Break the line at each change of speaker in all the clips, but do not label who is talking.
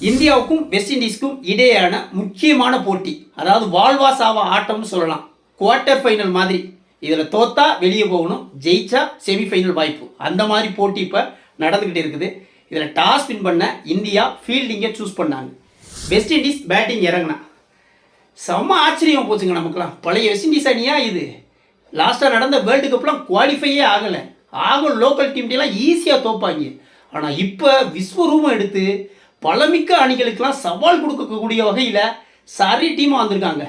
இந்தியாவுக்கும் வெஸ்ட் இண்டீஸ்க்கும் இடையேயான முக்கியமான போட்டி, அதாவது வாழ்வா சாவா ஆட்டம்னு சொல்லலாம். குவார்ட்டர் ஃபைனல் மாதிரி. இதில் தோத்தா வெளியே போகணும், ஜெயிச்சா செமிஃபைனல் வாய்ப்பு. அந்த மாதிரி போட்டி இப்போ நடந்துக்கிட்டு இருக்குது. இதில் டாஸ் வின் பண்ண இந்தியா ஃபீல்டிங்கை சூஸ் பண்ணாங்க. வெஸ்ட் இண்டீஸ் பேட்டிங் இறங்கினா செம்ம ஆச்சரியம் போச்சுங்க நமக்குலாம். பழைய வெஸ்ட் இண்டீஸ் அணியா இது? லாஸ்ட்டாக நடந்த வேர்ல்டு கப்லாம் குவாலிஃபையே ஆகலை. ஆகும் லோக்கல் டீம்லாம் ஈஸியாக தோப்பாங்க. ஆனால் இப்போ விஸ்வரூபம் எடுத்து பலமிக்க அணிகளுக்கெல்லாம் சவால் கொடுக்கக்கூடிய வகையில் சரி டீமாக வந்திருக்காங்க.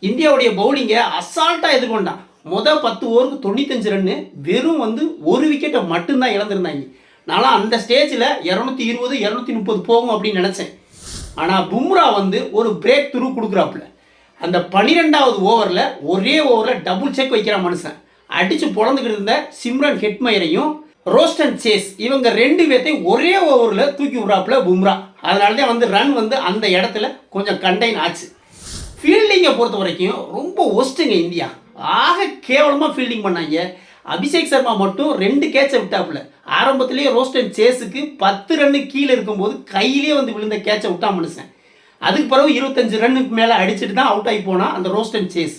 இந்தியாவுடைய பவுலிங்கை அசால்ட்டாக எதிர்கொண்டான். மொதல் 10 ஓவருக்கு 95 ரன்னு, வெறும் ஒரு விக்கெட்டை மட்டும்தான் இழந்திருந்தாங்க. நான்லாம் அந்த ஸ்டேஜில் 220 230 போகும் அப்படின்னு நினச்சேன். ஆனால் பும்ரா ஒரு பிரேக் த்ரூ கொடுக்குறாப்புல. அந்த 12வது ஓவரில் ஒரே ஓவரில் டபுள் செக் வைக்கிற மனுஷன் அடித்து பொழந்துக்கிட்டு இருந்த சிம்ரன் ஹெட்மயரையும் ரோஸ்டன் சேஸ் இவங்க 2 பேர்த்தையும் ஒரே ஓவரில் தூக்கி விட்றாப்புல பும்ரா. அதனால தான் ரன் அந்த இடத்துல கொஞ்சம் கண்டெயின் ஆச்சு. ஃபீல்டிங்கை பொறுத்த வரைக்கும் ரொம்ப ஒஸ்ட்டுங்க இந்தியா. ஆக கேவலமாக ஃபீல்டிங் பண்ணாங்க. அபிஷேக் சர்மா மட்டும் 2 கேட்சை விட்டாப்புல. ஆரம்பத்திலேயே ரோஸ்டன் சேஸுக்கு 10 ரன்னு கீழே இருக்கும்போது கையிலே விழுந்த கேட்சை விட்டா மனுஷன். அதுக்கு பிறகு 25 ரன்னுக்கு மேலே அடிச்சுட்டு தான் அவுட் ஆகி போனான் அந்த ரோஸ்டன் சேஸ்.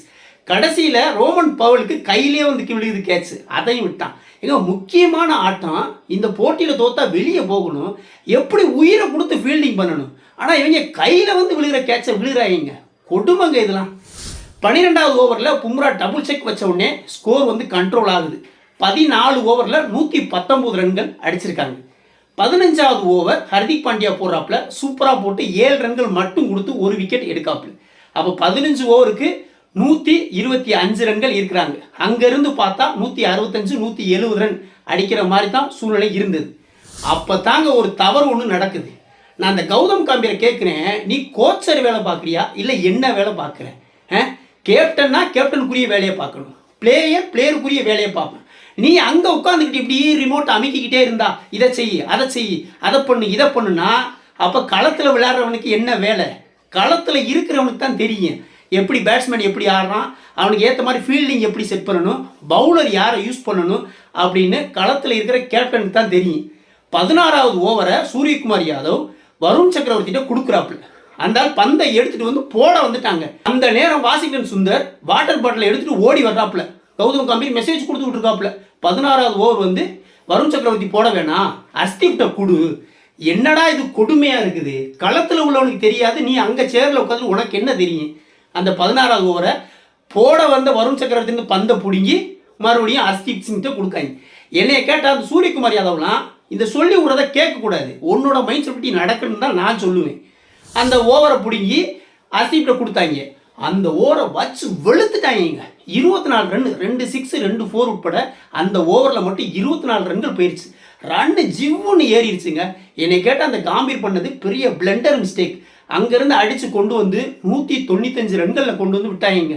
கடைசியில் ரோமன் பவலுக்கு கையிலே விழுகுது கேட்ச், அதையும் விட்டான். எங்க முக்கியமான ஆட்டம். இந்த போட்டியில் தோத்தா வெளியே போகணும், எப்படி உயிரை கொடுத்து ஃபீல்டிங் பண்ணணும். ஆனால் இவங்க கையில் விழுகிற கேட்சை விழுகிறாங்க. கொடுமைங்க இதெல்லாம். 12வது ஓவரில் பும்ரா டபுள் செக் வச்ச உடனே ஸ்கோர் கண்ட்ரோல் ஆகுது. 14 ஓவரில் 119 ரன்கள் அடிச்சிருக்காங்க. 15வது ஓவர் ஹர்திக் பாண்டியா போடுறாப்புல சூப்பராக போட்டு 7 ரன்கள் மட்டும் கொடுத்து 1 விக்கெட் எடுக்காப்புல. அப்போ 15 ஓவருக்கு 125 ரன்கள் இருக்கிறாங்க. அங்கேருந்து பார்த்தா 165 170 ரன் அடிக்கிற மாதிரி தான் சூழ்நிலை இருந்தது. அப்போ தாங்க ஒரு தவறு ஒன்று நடக்குது. நான் அந்த கௌதம் காம்பீரை கேட்குறேன், நீ கோச்சர் வேலை பார்க்குறியா இல்லை என்ன வேலை பார்க்குறேன்? கேப்டன்னா கேப்டனுக்குரிய வேலையை பார்க்கணும், பிளேயருக்குரிய வேலையை பார்ப்பேன். நீ அங்கே உட்காந்துக்கிட்டு இப்படி ரிமோட் அமைக்கிக்கிட்டே இருந்தா இதை செய் அதை செய் அதை பண்ணு இதை பண்ணுனா அப்போ களத்தில் விளையாடுறவனுக்கு என்ன வேலை? களத்தில் இருக்கிறவனுக்கு தான் தெரியும் எப்படி பேட்ஸ்மேன் எப்படி ஆடுறான், அவனுக்கு ஏற்ற மாதிரி ஃபீல்டிங் எப்படி செட் பண்ணணும், பவுலர் யாரை யூஸ் பண்ணணும் அப்படின்னு களத்தில் இருக்கிற கேப்டனுக்கு தான் தெரியும். 16வது ஓவரை சூரியகுமார் யாதவ் வருண் சக்கரவர்த்திட்ட கொடுக்குறாப்புல. அந்த பந்தை எடுத்துகிட்டு போட வந்துட்டாங்க. அந்த நேரம் வாஷிங்டன் சுந்தர் வாட்டர் பாட்டில் எடுத்துகிட்டு ஓடி வர்றாப்புல. கௌதம் காம்பீர் மெசேஜ் கொடுத்துக்கிட்டு இருக்காப்புல. 16வது ஓவர் வருண் சக்கரவர்த்தி போட வேணாம், அஸ்திப்ட கொடு. என்னடா இது கொடுமையாக இருக்குது. களத்தில் உள்ளவனுக்கு தெரியாது, நீ அங்கே சேரில் உட்காந்து உனக்கு என்ன தெரியும்? அந்த 16வது ஓவரை போட வந்த வருண் சக்கரவர்த்தி பந்தை பிடுங்கி மறுபடியும் ஹர்தீப் சிங்கிட்ட கொடுக்காங்க. என்னைய கேட்டால் அந்த சூரியகுமார் யாதவ்லாம் இந்த சொல்லி விடுறதை கேட்கக்கூடாது, உன்னோட மைண்ட் செட் பற்றி நடக்கணும்னு தான் நான் சொல்லுவேன். அந்த ஓவரை பிடுங்கி ஹர்தீப்ட கொடுத்தாங்க. அந்த ஓவரை வச்சு வெளுத்துட்டாங்க. 24 ரன், 2 6 2 4 உட்பட அந்த ஓவரில் மட்டும் 24 ரன்கள் போயிடுச்சு. ரன்னு ஜிவ்வுன்னு ஏறிடுச்சுங்க. என்னை கேட்டால் அந்த காம்பீர் பண்ணது பெரிய பிளண்டர் மிஸ்டேக். அங்கேருந்து அடித்து கொண்டு 195 ரன்களில் கொண்டு விட்டாங்க.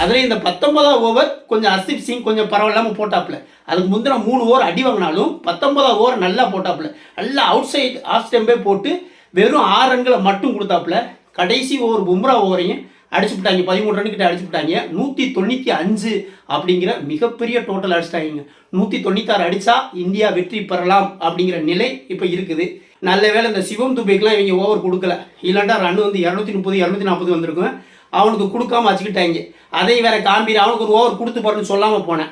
அதில் இந்த 19வது ஓவர் கொஞ்சம் ஹர்தீப் சிங் கொஞ்சம் பரவாயில்லாமல் போட்டாப்புல. அதுக்கு முந்தின 3 ஓவர் அடி வாங்கினாலும் 19வது ஓவர் நல்லா போட்டாப்புல. நல்லா அவுட் சைடு ஆஃப் ஸ்டெம்பே போட்டு வெறும் 6 ரன்களை மட்டும் கொடுத்தாப்புல. கடைசி ஓவர் பும்ரா ஓவரையும் அடிச்சு விட்டாங்க. 13 ரன்கிட்ட அடிச்சு விட்டாங்க. 195 அப்படிங்கிற மிகப்பெரிய டோட்டல் அடிச்சிட்டாங்க. 196 அடித்தா இந்தியா வெற்றி பெறலாம் அப்படிங்கிற நிலை இப்போ இருக்குது. நல்ல வேலை இந்த சிவம் துபேக்கெலாம் இவங்க ஓவர் கொடுக்கல, இல்லைண்டா ரன் 230 240 வந்திருக்கும். அவனுக்கு கொடுக்காம வச்சுக்கிட்டாங்க. அதை வேற காம்பீர் அவனுக்கு ஒரு ஓவர் கொடுத்து பாருன்னு சொல்லாமல் போனேன்.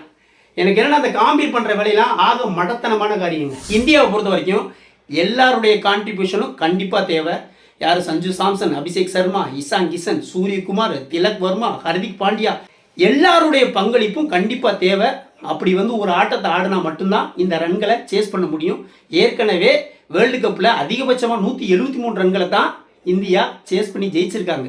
எனக்கு என்னென்னா அந்த காம்பீர் பண்ணுற வேலையெல்லாம் ஆக மடத்தனமான காரியங்க. இந்தியாவை பொறுத்த வரைக்கும் எல்லாருடைய கான்ட்ரிபியூஷனும் கண்டிப்பாக தேவை. யார்? சஞ்சு சாம்சன், அபிஷேக் சர்மா, இஷான் கிஷன், சூரியகுமார், திலக் வர்மா, ஹர்திக் பாண்டியா, எல்லாருடைய பங்களிப்பும் கண்டிப்பாக தேவை. அப்படி ஒரு ஆட்டத்தை ஆடினா மட்டும்தான் இந்த ரன்களை சேஸ் பண்ண முடியும். ஏற்கனவே வேர்ல்டு கப்பில் அதிகபட்சமாக 173 ரன்களை தான் இந்தியா சேஸ் பண்ணி ஜெயிச்சிருக்காங்க.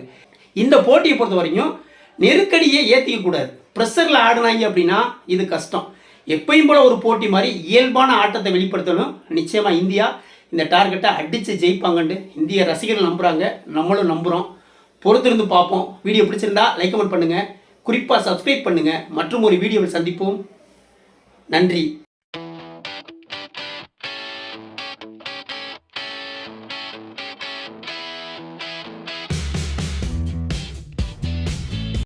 இந்த போட்டியை பொறுத்த வரைக்கும் நெருக்கடியை ஏற்றிக்கக்கூடாது. ப்ரெஷரில் ஆடினாங்க அப்படின்னா இது கஷ்டம். எப்பயும் போல் ஒரு போட்டி மாதிரி இயல்பான ஆட்டத்தை வெளிப்படுத்தணும். நிச்சயமாக இந்தியா இந்த டார்கெட்டை அடித்து ஜெயிப்பாங்கன்னு இந்திய ரசிகர்கள் நம்புகிறாங்க, நம்மளும் நம்புகிறோம். பொறுத்திருந்து பார்ப்போம். வீடியோ பிடிச்சிருந்தா லைக் கமெண்ட் பண்ணுங்கள், குறிப்பாக சப்ஸ்கிரைப் பண்ணுங்கள். மற்றும் ஒரு வீடியோவில் சந்திப்போம். நன்றி.